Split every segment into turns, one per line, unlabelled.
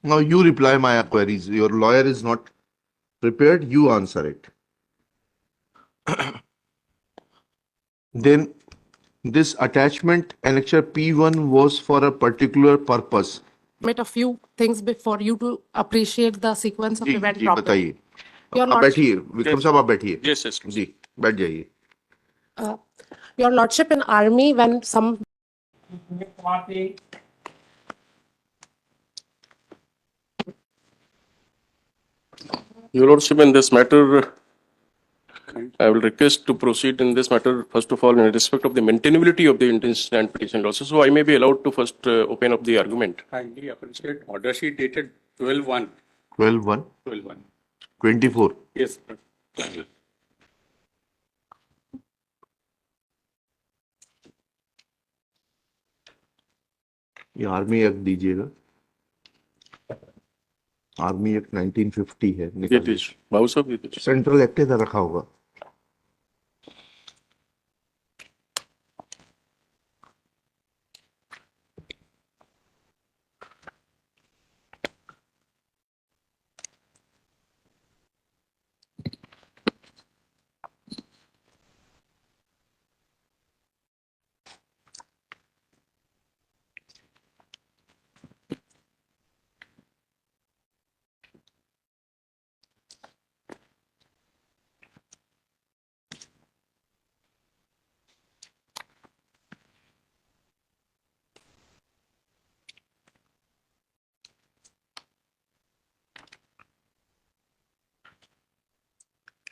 Now you reply my queries. Your lawyer is not prepared. You answer it. Then this attachment annexure P1 was for a particular purpose.
A few things before you to appreciate the sequence of
ji
event
ji
properly.
बताइए.
Your
आप
Lordship,
बैठिए विक्रम साहब, आप बैठिए.
Yes, yes.
जी बैठ जाइए.
Your Lordship, in army, when some
Your Lordship, in this matter, I will request to proceed in this matter, first of all, in respect of the maintainability of the intention and petition also. So I may be allowed to first open up the argument.
Kindly appreciate order sheet dated 12/1.
12/1
12/1.
24.
Yes.
ये army act दीजिएगा. Army act 1950 है.
It is. Babu Sahib, it is.
Central act इधर रखा होगा.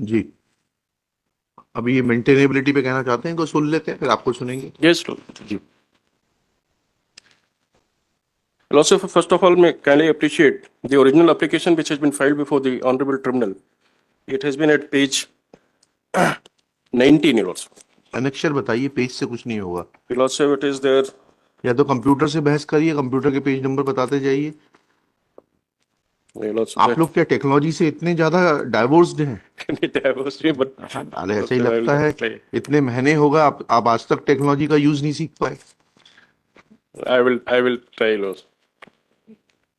जी अभी ये maintainability पे कहना चाहते हैं, को सुन लेते हैं फिर आपको सुनेंगे.
Yes, Lord.
Ji.
I'll also, first of all, may kindly appreciate the original application which has been filed before the Honorable Tribunal. It has been at page 19, Your Lordship.
अनेक्शर बताइए, पेज से कुछ नहीं होगा.
Your Lordship, it is there.
या तो computer से बहस करिए, कंप्यूटर के पेज नंबर बताते जाइए.
Your Lordship,
आप लोग क्या टेक्नोलॉजी से इतने ज्यादा डाइवोर्स्ड हैं? अरे ऐसा ही लगता है. इतने महीने होगा आप आज तक टेक्नोलॉजी का यूज नहीं सीख पाए.
I will try, Lord.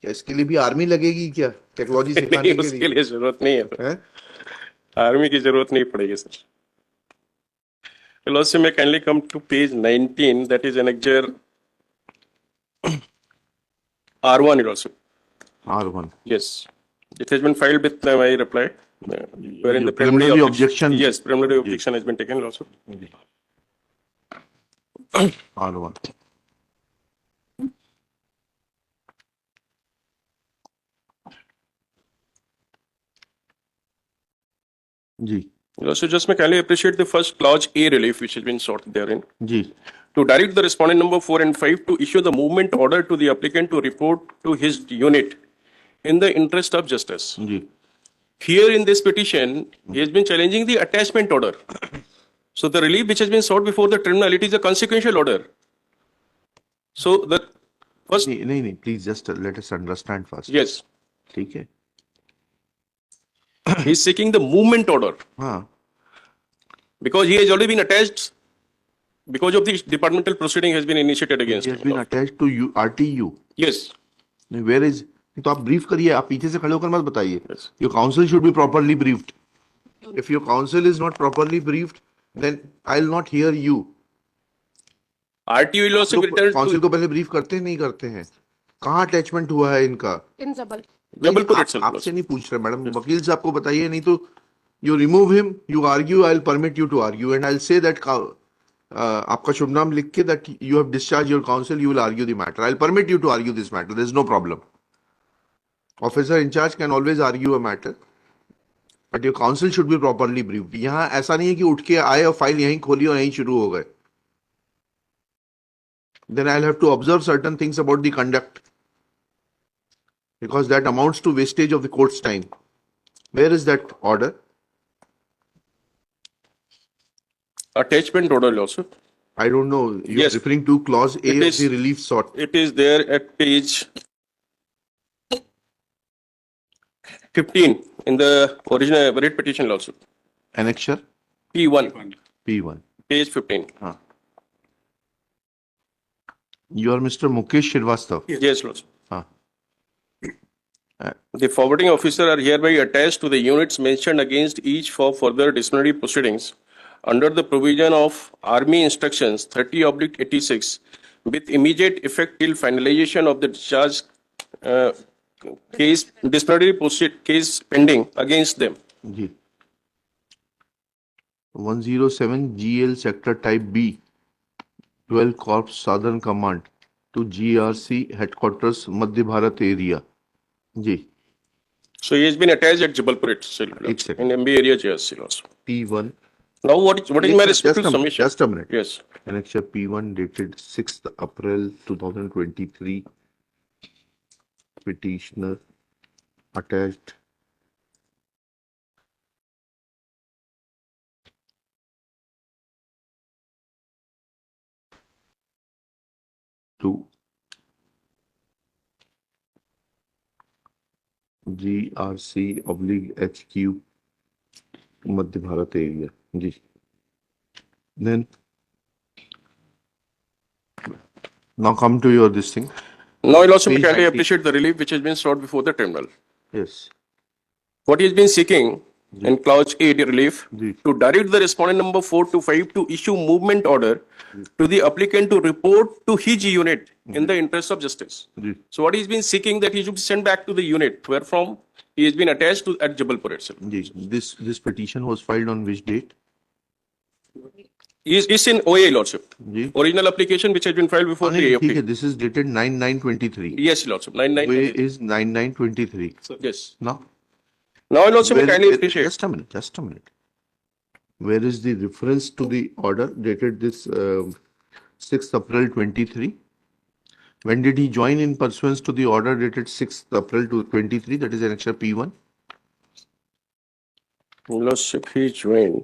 क्या इसके लिए भी आर्मी लगेगी क्या टेक्नोलॉजी सिखाने
नहीं,
के
उसके
लिए?
लिए जरूरत नहीं है सर.
हैं?
आर्मी की जरूरत नहीं पड़ेगी sir. Your Lordship, may kindly come to page 19, that is annexure R1, Your Lordship.
R1.
Yes, it has been filed with my reply, wherein the
preliminary objection.
Yes, preliminary objection has been taken also.
R1. जी
Also, just may kindly appreciate the first clause A relief which has been sought therein.
जी
To direct the respondent number 4 and 5 to issue the movement order to the applicant to report to his unit in the interest of justice.
जी.
Here in this petition, he has been challenging the attachment order. So the relief which has been sought before the tribunal, it is a consequential order. So the first,
नहीं please just let us understand first.
yes,
ठीक है.
he is seeking the movement order
हाँ
because he has already been attached because of the departmental proceeding has been initiated against
he has
him.
been attached to you RTU.
Yes,
Where is? तो आप brief करिए, आप पीछे से खड़े होकर मत बताइए.
Yes.
Your counsel should be properly briefed. If your counsel is not properly briefed, then I'll not hear you.
RTO will also be returned
council
to
को पहले ब्रीफ करते हैं नहीं करते हैं? कहाँ अटैचमेंट हुआ है इनका?
in Jabal.
Jabbalpur
आप-
itself.
आपसे नहीं पूछ रहे मैडम, वकील साहब को बताइए. नहीं तो you remove him, you argue, I will permit you to argue and I will say that आपका शुभ नाम लिख के that you have discharge your counsel, you will argue the matter. I will permit you to argue this matter, there is no problem. Officer incharge can always argue a matter, but your counsel should be properly briefed. यहाँ ऐसा नहीं है कि उठ के आए और file यहीं खोली और यहीं शुरू हो गए. Then I'll have to observe certain things about the conduct, because that amounts to wastage of the court's time. Where is that order?
attachment order also.
I don't know. You're
Yes.
referring to clause A
It
of
is-
the relief sought.
It is there at page 15 in the original writ petition also.
Annexure
P1,
P1.
page 15.
You are Mr. Mukesh Srivastava.
Yes, Lord.
हाँ.
The forwarding officer are hereby attached to the units mentioned against each for further disciplinary proceedings under the provision of Army Instructions 30/86 with immediate effect till finalization of the discharge case pending against them.
Ji 107 GL sector type B 12 Corps Southern Command to GRC headquarters Madhya Bharat area. Ji
So he has been attached at Jabalpur itself,
एक second.
in MB area GRC also.
P1
Now what is my respective submission?
just a minute.
Yes.
Annexure P1 dated 6th April 2023. Petitioner attached to GRC/HQ Madhya Bharat area. Ji. Then now come to your this thing.
Now I'll also
Page
kindly
90.
appreciate the relief which has been sought before the tribunal.
Yes.
What he has been seeking in clause 8 relief
Ji.
to direct the respondent number 4 to 5 to issue movement order to the applicant to report to his unit in the interest of justice.
Ji.
So what he's been seeking that he should be sent back to the unit wherefrom he has been attached to at Jabalpur itself.
Ji. This petition was filed on which date?
Is in OA lordship.
Ji.
Original application which has been filed before the
नहीं, ठीक है.
AFT.
This is dated 9/9/23.
Yes, lordship. 99.
Way is 9/9/23.
Yes.
Now,
Now I'll also kindly appreciate.
just a minute. Just a minute. Where is the reference to the order dated this 6th April 23? When did he join in pursuance to the order dated 6th April 23? That is annexure P1.
Lordship, he joined.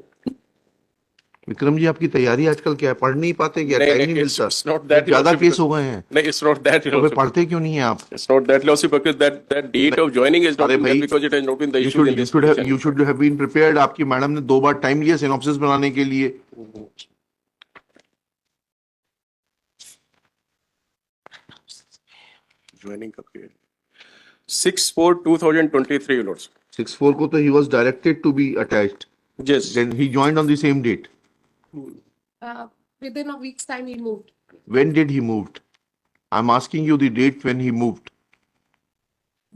Vikram ji आपकी तैयारी आजकल क्या है? पढ़ नहीं पाते क्या? Time नहीं मिलता?
it's not that.
ज्यादा
lordship,
केस हो गए हैं.
No, it's not that.
तो फिर
lordship.
पढ़ते क्यों नहीं है आप?
It's not that lordship because that date of joining is not
अरे
been there
भाई,
because it has not been the
You
issue in
should, you
this
should have,
petition.
you should have been prepared. आपकी madam ने 2 बार time लिया synopsis बनाने के लिए.
Joining कब की है? 6/4/2023 lordship.
6/4 को तो he was directed to be attached.
Yes.
Then he joined on the same date.
Within a week's time, he moved.
When did he moved? I'm asking you the date when he moved.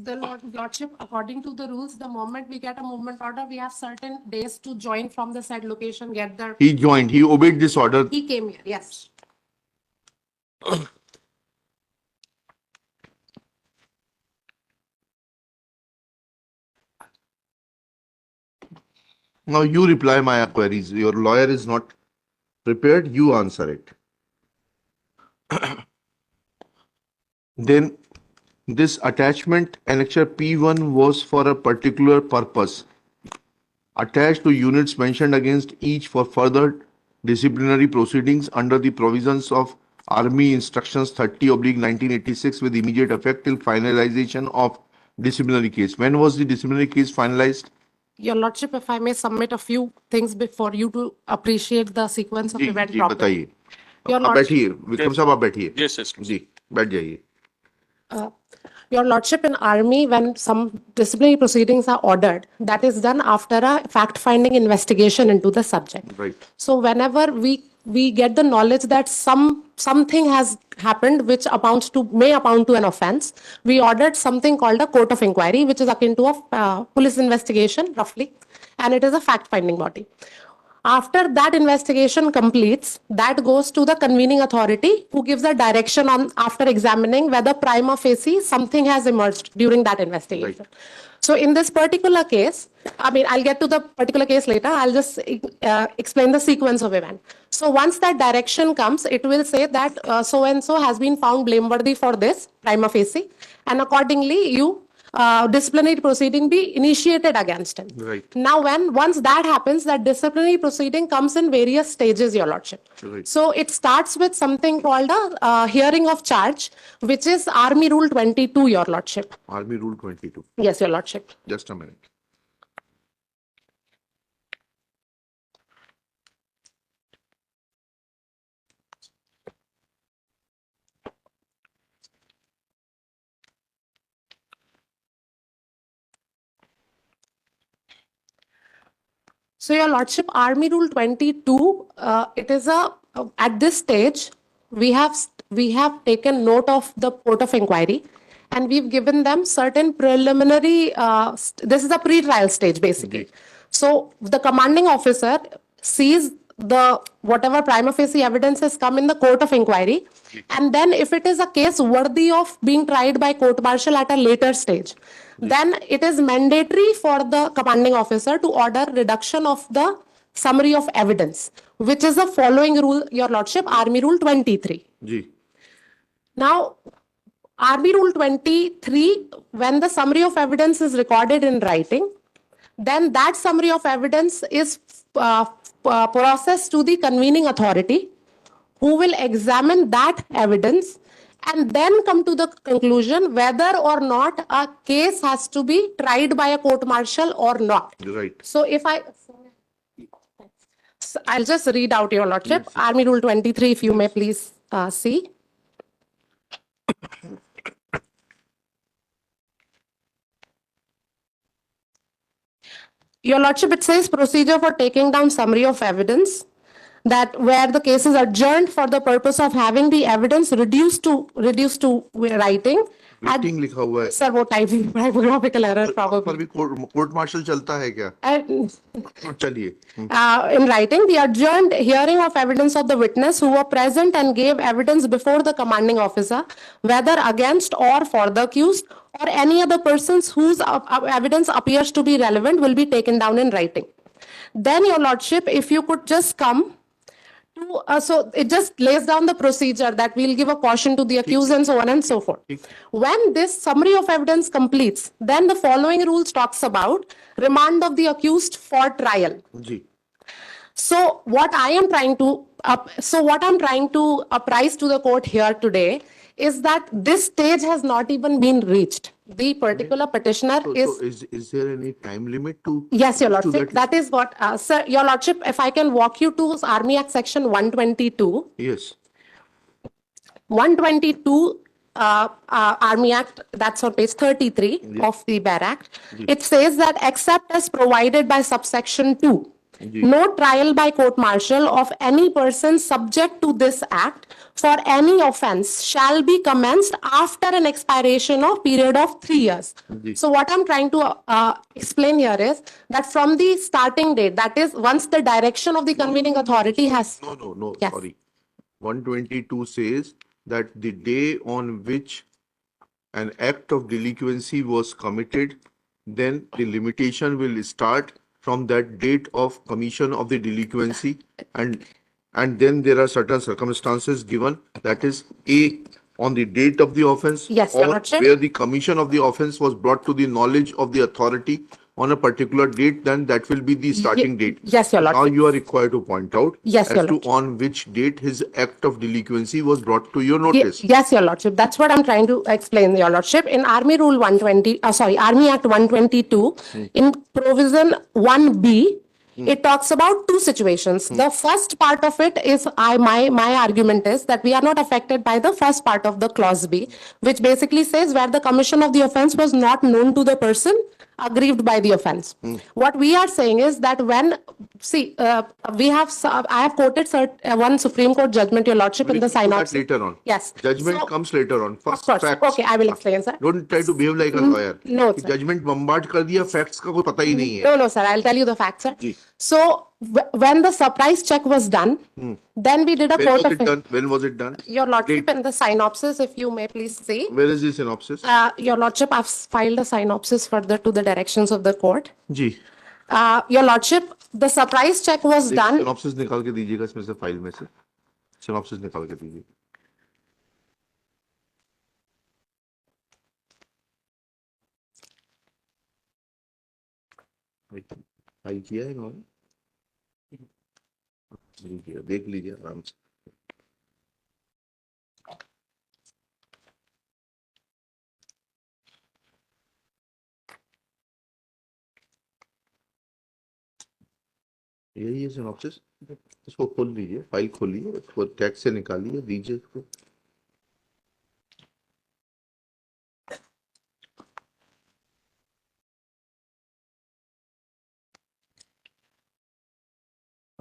The lordship, according to the rules, the moment we get a movement order, we have certain days to join from the said location, get the,
He joined. He obeyed this order.
he came here, yes.
Now you reply my queries. Your lawyer is not prepared. You answer it. Then this attachment annexure P1 was for a particular purpose. Attached to units mentioned against each for further disciplinary proceedings under the provisions of Army Instructions 30/1986 with immediate effect till finalization of disciplinary case. When was the disciplinary case finalized?
Your lordship, if I may submit a few things before you to appreciate the sequence of
ji
event
ji
properly.
बताइए.
Your
आप
lordship,
बैठिए विक्रम साहब आप बैठिए.
Yes, yes.
जी बैठ जाइए.
Your lordship, in army, when some disciplinary proceedings are ordered, that is done after a fact-finding investigation into the subject.
Right.
So whenever we get the knowledge that something has happened which may amount to an offense, we ordered something called a court of inquiry, which is akin to a police investigation roughly, and it is a fact-finding body. After that investigation completes, that goes to the convening authority who gives a direction on after examining whether prima facie something has emerged during that investigation. So in this particular case, I mean, I'll get to the particular case later. I'll just explain the sequence of event. So once that direction comes, it will say that so-and-so has been found blameworthy for this prima facie, and accordingly you disciplinary proceeding be initiated against him.
Right.
Now, once that happens, that disciplinary proceeding comes in various stages, Your Lordship.
Right.
So it starts with something called a hearing of charge, which is Army Rule 22, Your Lordship.
Army Rule 22.
Yes, Your Lordship.
Just a minute.
So, Your Lordship, Army Rule 22, it is at this stage, we have taken note of the court of inquiry, and we've given them certain preliminary, this is a pre-trial stage, basically. So, the commanding officer sees the whatever prima facie evidence has come in the court of inquiry, and then if it is a case worthy of being tried by court martial at a later stage, then it is mandatory for the commanding officer to order reduction of the summary of evidence, which is the following rule, Your Lordship, Army Rule 23.
Ji.
Now, Army Rule 23, when the summary of evidence is recorded in writing, then that summary of evidence is processed to the convening authority, who will examine that evidence and then come to the conclusion whether or not a case has to be tried by a court martial or not.
Right.
So I'll just read out, Your Lordship, Army Rule 23, if you may please see. Your Lordship, it says procedure for taking down summary of evidence, that where the case is adjourned for the purpose of having the evidence reduced to writing.
Waiting लिखा हुआ है.
Sir, वो typographical error
पर
probably.
भी court martial चलता है क्या? चलिए.
In writing, the adjourned hearing of evidence of the witness who were present and gave evidence before the commanding officer, whether against or for the accused, or any other persons whose evidence appears to be relevant, will be taken down in writing. Then, Your Lordship, if you could just come to, so it just lays down the procedure that we'll give a caution to the accused and so on and so forth. When this summary of evidence completes, then the following rules talks about remand of the accused for trial.
Ji.
So what I am trying to apprise to the court here today is that this stage has not even been reached. The particular petitioner
So is there any time limit to?
Yes, Your
to
Lordship. That is what, sir, Your Lordship, if I can walk you to Army Act Section 122.
Yes.
122 Army Act, that's on page 33 of the Bear Act. It says that except as provided by subsection 2, no trial by court martial of any person subject to this act for any offense shall be commenced after an expiration of period of 3 years. So what I'm trying to explain here is that from the starting date, that is once the direction of the convening authority has...
No,
Yes.
sorry. 122 says that the day on which an act of delinquency was committed, then the limitation will start from that date of commission of the delinquency, and then there are certain circumstances given, that is A, on the date of the offense,
Yes, Your
or
Lordship.
where the commission of the offense was brought to the knowledge of the authority on a particular date, then that will be the starting date.
Yes, Your
Now
Lordship.
you are required to point out
Yes,
as
Your
to
Lordship.
on which date his act of delinquency was brought to your notice.
Yes, Your Lordship. That's what I'm trying to explain, Your Lordship. In Army Rule 120, Army Act 122, in provision 1B, it talks about two situations. The first part of it is, my argument is that we are not affected by the first part of the clause B, which basically says where the commission of the offense was not known to the person aggrieved by the offense. What we are saying is that when, I have quoted one Supreme Court judgment, Your Lordship, in the
We'll do that
synopsis.
later on.
Yes.
Judgment
So-
comes later on.
Of
First,
course.
facts.
Okay, I will explain, sir.
Don't try to behave like a lawyer.
No,
कि
sir.
judgment bombard कर दिया, facts का कोई पता ही नहीं है.
No, sir. I'll tell you the facts, sir.
Ji.
So when the surprise check was done, then we did a
When
court
was
of
it done? When was it done?
Your Lordship,
Date.
in the synopsis, if you may please see.
Where is the synopsis?
Your Lordship, I've filed a synopsis further to the directions of the court.
Ji.
Your Lordship, the surprise check was done.
Synopsis निकाल के दीजिएगा इसमें से, file में से. Synopsis निकाल के दीजिए. फाइल किया है इन्होंने? नहीं किया. देख लीजिए आराम से. यही है सिनॉप्सिस. इसको खोल लीजिए, फाइल खोलिए, उसको टैग से निकालिए, दीजिए इसको.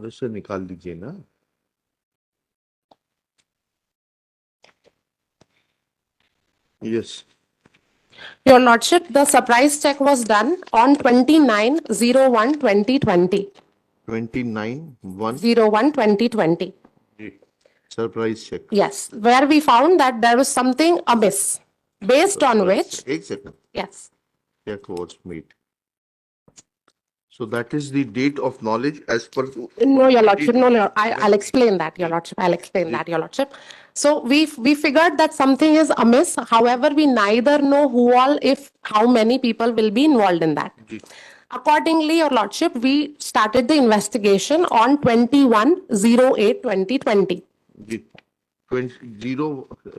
वैसे निकाल दीजिए ना. Yes.
Your Lordship, the surprise check was done on 29/01/2020.
29/1.
01/2020.
Surprise check.
Yes, where we found that there was something amiss, based on which,
एक second.
yes.
Check was made. So that is the date of knowledge as per.
No, Your Lordship, I'll explain that, Your Lordship, I'll explain that, Your Lordship. So we figured that something is amiss, however, we neither know who all, how many people will be involved in that.
Ji.
Accordingly, Your Lordship, we started the investigation on 21/08/2020.
Ji. 20.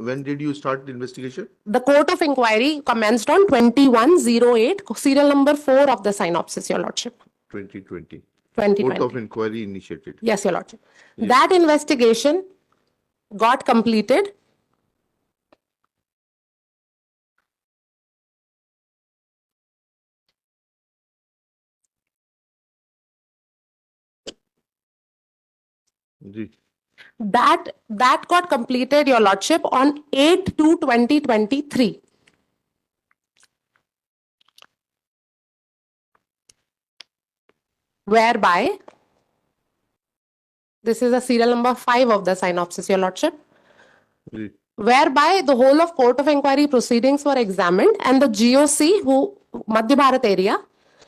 When did you start the investigation?
The court of inquiry commenced on 21/08, serial number 4 of the synopsis, Your Lordship.
2020.
2020.
Court of inquiry initiated.
Yes, Your Lordship. That investigation got completed.
Ji.
That got completed, Your Lordship, on 8/2/2023. Whereby, this is a serial number 5 of the synopsis, Your Lordship,
ji.
whereby the whole of court of inquiry proceedings were examined and the GOC, who Madhya Bharat area,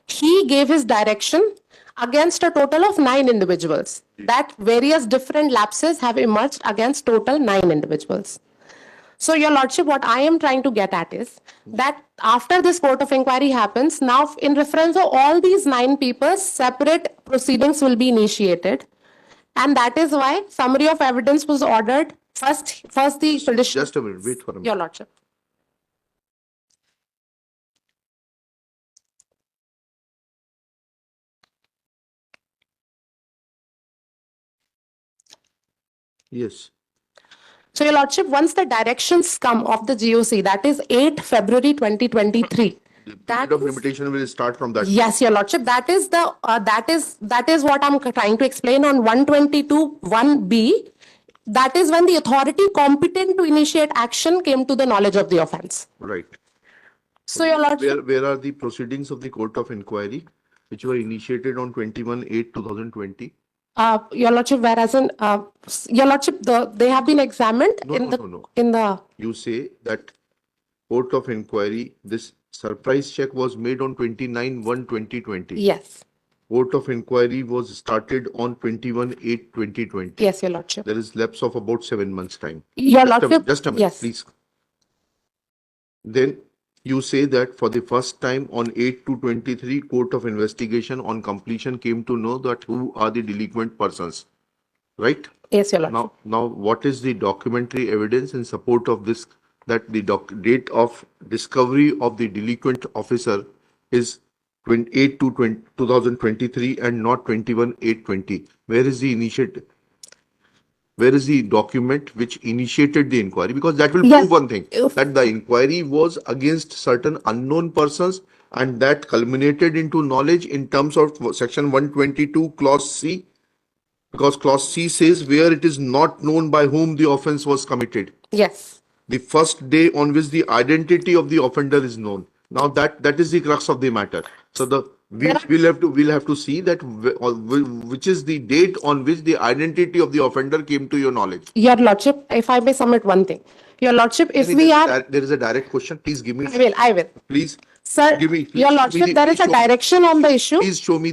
he gave his direction against a total of 9 individuals. That various different lapses have emerged against total 9 individuals. So, Your Lordship, what I am trying to get at is that after this court of inquiry happens, now in reference of all these 9 people, separate proceedings will be initiated. And that is why summary of evidence was ordered. First the tradition.
Just a minute. Wait for a minute.
Your Lordship.
Yes.
So, Your Lordship, once the directions come of the GOC, that is 8 February 2023.
The
That
period of
is-
limitation will start from that.
Yes, Your Lordship. That is what I'm trying to explain on 122(1)(b). That is when the authority competent to initiate action came to the knowledge of the offence.
Right.
So, Your Lordship,
Where are the proceedings of the court of inquiry which were initiated on 21/8/2020?
Your Lordship, whereas Your Lordship, they have been examined
No,
in
no,
the
no, no.
in the.
You say that court of inquiry, this surprise check was made on 29/1/2020.
Yes,
Court of inquiry was started on 21/8/2020.
yes, Your Lordship.
There is lapse of about 7 months' time.
Your Lordship,
Just a minute,
yes.
please. Then you say that for the first time on 8/2/23, Court of Investigation on completion came to know that who are the delinquent persons, right?
Yes, Your Lordship.
Now, what is the documentary evidence in support of this? That the date of discovery of the delinquent officer is 28/2023 and not 21/8/20. Where is the initiative? Where is the document which initiated the inquiry? Because that will
Yes.
prove one thing,
If-
that the inquiry was against certain unknown persons and that culminated into knowledge in terms of section 122 clause C, because clause C says where it is not known by whom the offense was committed.
Yes.
The first day on which the identity of the offender is known. Now that is the crux of the matter. So we'll have to see that which is the date on which the identity of the offender came to your knowledge.
Your Lordship, if I may submit one thing. Your Lordship, if we are.
There is a direct question. Please give me.
I will.
Please.
Sir,
Give me.
Your Lordship, there is a direction on the issue.
Please show me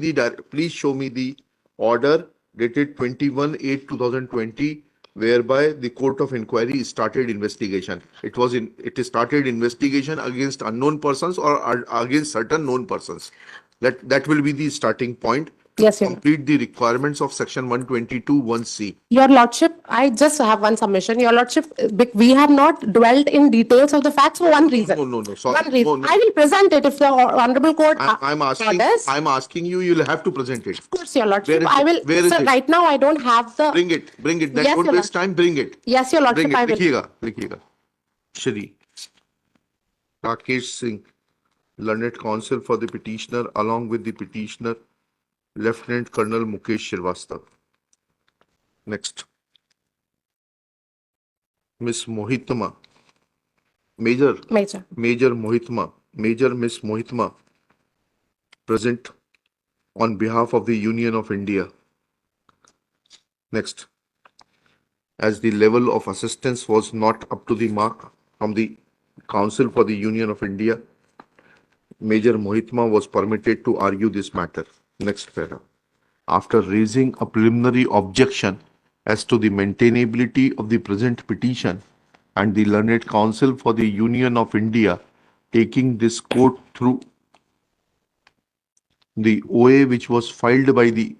the order dated 21/8/2020, whereby the court of inquiry started investigation. It started investigation against unknown persons or against certain known persons. That will be the starting point to
Yes, Your
complete the requirements of section 122(1)(c).
Your Lordship, I just have one submission. Your Lordship, we have not dwelt in details of the facts for one reason.
No. Sorry.
One reason.
No.
I will present it if the Honorable Court
I'm
orders.
asking you. You'll have to present it.
Of course, Your Lordship,
Where is
I
it?
will.
Where is
Sir,
it?
right now I don't have the.
Bring it. That
Yes,
don't
Your
waste time. Bring it.
Yes, Your Lordship,
Bring
I
it.
will.
लिखिएगा. Shri Rakesh Singh, learned counsel for the petitioner, along with the petitioner, Lieutenant Colonel Mukesh Srivastava. Next. Miss Mohitma. Major.
Major.
Major Mohitma. Major Miss Mohitma. Present on behalf of the Union of India. Next. As the level of assistance was not up to the mark from the Council for the Union of India, Major Mohitma was permitted to argue this matter. Next para. After raising a preliminary objection as to the maintainability of the present petition and the Learned Council for the Union of India taking this court through the OA which was filed by the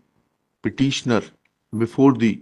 petitioner before the